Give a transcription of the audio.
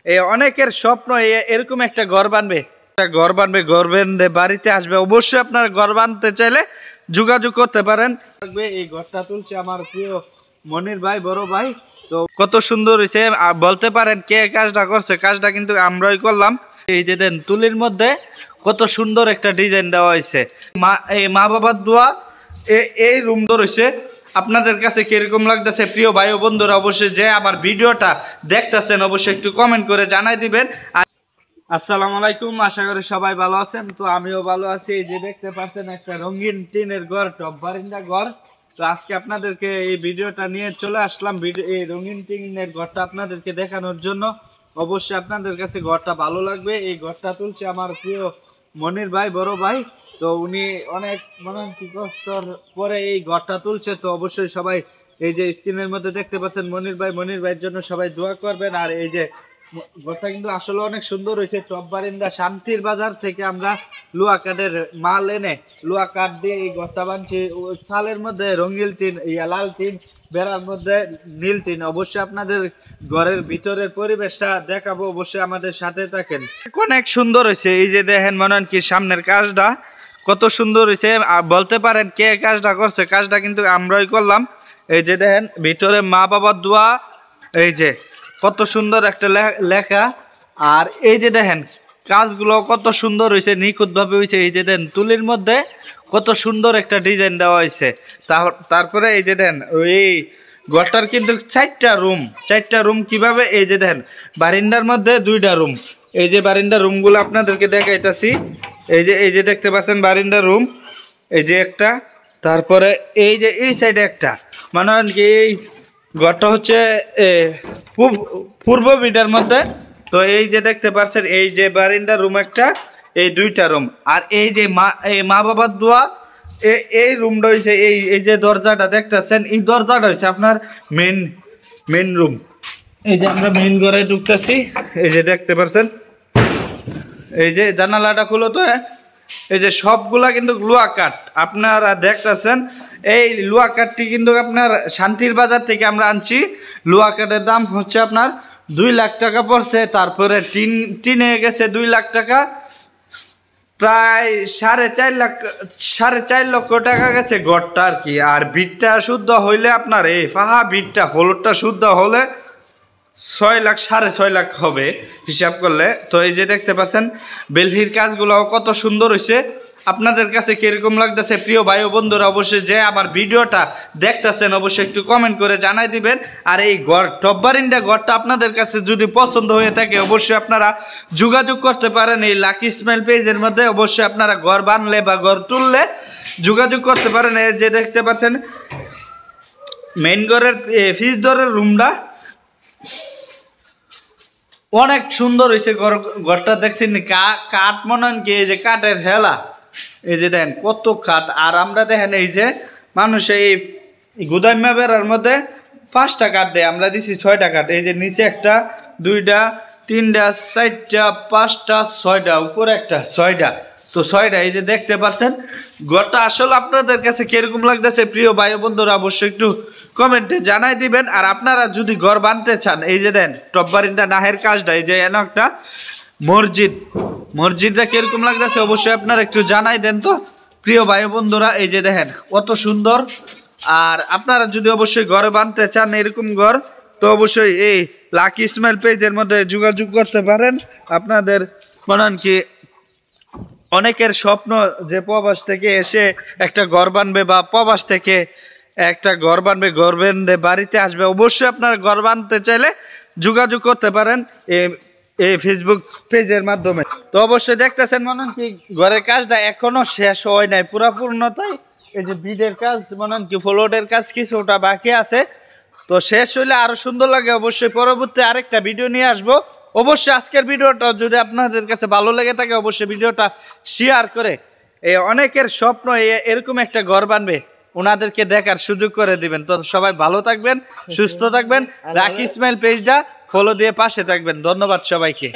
এই অনেকের স্বপ্ন এরকম একটা ঘর বানবে, ঘর বানবে বাড়িতে আসবে। অবশ্যই আপনারা ঘর বানতে চাইলে যোগাযোগ করতে পারেন। এই ঘরটা তুলছে আমার প্রিয় মনির ভাই, বড় ভাই। তো কত সুন্দর হয়েছে, বলতে পারেন কে কাজটা করছে, কাজটা কিন্তু আমরাই করলাম। এই যে দেন তুলির মধ্যে কত সুন্দর একটা ডিজাইন দেওয়া হয়েছে। মা বাবার দোয়া এই রুম ধরেছে। আপনাদের কাছে কিরকম লাগতেছে প্রিয় ভাই ও বন্ধুরা, অবশ্যই যে আমার ভিডিওটা দেখতেছেন অবশ্যই একটু কমেন্ট করে জানাই দিবেন। আসসালামু আলাইকুম, আশা করি সবাই ভালো আছেন। তো আমিও ভালো আছি। এই যে দেখতে পাচ্ছেন একটা রঙিন টিনের ঘর, টপ বারিন্দা ঘর। তো আজকে আপনাদেরকে এই ভিডিওটা নিয়ে চলে আসলাম, এই রঙিন টিনের ঘরটা আপনাদেরকে দেখানোর জন্য। অবশ্যই আপনাদের কাছে ঘরটা ভালো লাগবে। এই ঘরটা তুলছে আমার প্রিয় মনির ভাই, বড় ভাই। তো উনি অনেক কষ্টর পরে এই ঘরটা তুলছে। তো অবশ্যই সবাই এই যে স্ক্রিনের মধ্যে দেখতে পাচ্ছেন মনির ভাইয়ের জন্য সবাই দোয়া করবেন। আর এই যে ঘরটা কিন্তু আসলে অনেক সুন্দর হয়েছে। টপ বারিন্দা শান্তির বাজার থেকে আমরা লুয়া কাঠের মাল এনে লুয়া কাঠ দিয়ে এই ঘরটা বানছি। চালের মধ্যে রঙিন টিন, লাল টিন, বেড়ার মধ্যে নীল টিন। অবশ্যই আপনাদের ঘরের ভিতরের পরিবেশটা দেখাবো, অবশ্যই আমাদের সাথে থাকেন। অনেক সুন্দর হয়েছে। এই যে দেখেন মনে হয় কি সামনের কাজটা কত সুন্দর হয়েছে। বলতে পারেন কে কাজটা করছে, কাজটা কিন্তু আমরাই করলাম। এই যে দেখেন ভিতরে মা বাবার দোয়া, এই যে কত সুন্দর একটা লেখা। আর এই যে দেখেন কাজগুলো কত সুন্দর হয়েছে, নিখুঁত ভাবে হয়েছে। এই যে দেন তুলির মধ্যে কত সুন্দর একটা ডিজাইন দেওয়া হয়েছে। তারপরে এই যে দেন এই ঘরটার কিন্তু চারটা রুম কিভাবে, এই যে দেন বারিন্দার মধ্যে দুইটা রুম। এই যে বারিন্দার রুমগুলো আপনাদেরকে দেখাইতেছি। এই যে দেখতে পাচ্ছেন বারিন্দার রুম, এই যে একটা। তারপরে এই যে এই সাইডে একটা, মানে কি এই ঘরটা হচ্ছে পূর্ব বিটার মধ্যে। তো এই যে দেখতে পাচ্ছেন এই যে বারিন্দার রুম একটা, এই দুইটা রুম। আর এই যে মা বাবার দোয়া, এই রুমটা হয়েছে এই যে দরজাটা দেখতেছেন, এই দরজাটা হয়েছে আপনার মেন রুম। এই যে আমরা মেন ঘরে ঢুকতেছি, এই যে দেখতে পাচ্ছেন এই যে জানালাটা খুলো। তো এই যে সবগুলা কিন্তু লুয়া কাঠ আপনারা দেখতেছেন। এই লুয়া কাঠটি কিন্তু আপনার শান্তির বাজার থেকে আমরা আনছি। লুয়া কাঠের দাম হচ্ছে আপনার 2 লাখ টাকা পড়ছে। তারপরে টিনে গেছে 2 লাখ টাকা, প্রায় 4.5 লক্ষ টাকা গেছে গড়টা আর কি। আর বিটটা শুদ্ধ হইলে আপনার এই ফাহা বিটটা ফ্লোরটা শুদ্ধ হলে 6 লাখ 6.5 লাখ হবে হিসাব করলে। তো এই যে দেখতে পাচ্ছেন বেলহির কাজগুলো কত সুন্দর হয়েছে। আপনাদের কাছে কিরকম লাগতেছে প্রিয় ভাই ও বন্ধুরা, অবশ্যই যে আমার ভিডিওটা দেখতেছেন অবশ্যই একটু কমেন্ট করে জানাই দিবেন। আর এই ঘর টপ বারিন্দা ঘরটা আপনাদের কাছে যদি পছন্দ হয়ে থাকে অবশ্যই আপনারা যোগাযোগ করতে পারেন এই লাকি ইসমাইল পেজের মধ্যে। অবশ্যই আপনারা ঘর বানলে বা ঘর তুললে যোগাযোগ করতে পারেন। এই যে দেখতে পাচ্ছেন মেইন ঘরের ফিস দরের রুমটা অনেক সুন্দর হয়েছে। ঘরটা দেখছেন কাঠ মনে হয় কি, এই যে কাঠের হেলা, এই যে দেখেন কত কাঠ। আর আমরা দেখেন এই যে মানুষ এই গুদামা বেড়ার মধ্যে 5টা কাঠ দেয়, আমরা দিছি 6টা কাঠ। এই যে নিচে একটা, 2টা, 3টা, 4টা, 5টা, 6টা, উপরে একটা, 6টা। তো 6টা এই যে দেখতে পাচ্ছেন ঘরটা আসলে আপনাদের কাছে কিরকম লাগতেছে প্রিয় ভাই বন্ধুরা অবশ্যই একটু কমেন্টে জানাই দিবেন। আর আপনারা যদি ঘর বানতে চান এই যে দেন টপ বারিন্দা নাহের কাজটা, এই যে এনে একটা মসজিদটা কিরকম লাগতেছে অবশ্যই আপনারা একটু জানাই দেন তো প্রিয় ভাই বন্ধুরা। এই যে দেখেন কত সুন্দর। আর আপনারা যদি অবশ্যই ঘর বানতে চান এরকম ঘর, তো অবশ্যই এই লাকি ইসমাইল পেজের মধ্যে যোগাযোগ করতে পারেন। আপনাদের মনে হয় কি অনেকের স্বপ্ন যে প্রবাস থেকে এসে একটা ঘর বানবে বা প্রবাস থেকে একটা ঘর বানবে, ঘর বেঁধে বাড়িতে আসবে। অবশ্যই আপনারা ঘর বানতে চাইলে যোগাযোগ করতে পারেন এই ফেসবুক পেজের মাধ্যমে। তো অবশ্যই দেখতেছেন মনে হয় কি ঘরের কাজটা এখনো শেষ হয় নাই পুরাপূর্ণতায়। এই যে বিডের কাজ মনে হয় কি ফ্লোরের কাজ কিছুটা বাকি আছে। তো শেষ হইলে আরো সুন্দর লাগে। অবশ্যই পরবর্তী আরেকটা ভিডিও নিয়ে আসবো। অবশ্যই আজকের ভিডিওটা যদি আপনাদের কাছে ভালো লেগে থাকে অবশ্যই ভিডিওটা শেয়ার করে অনেকের স্বপ্ন এরকম একটা ঘর বানবে ওনাদেরকে দেখার সুযোগ করে দিবেন। তো সবাই ভালো থাকবেন, সুস্থ থাকবেন। লাকি ইসমাইল পেজটা ফলো দিয়ে পাশে থাকবেন। ধন্যবাদ সবাইকে।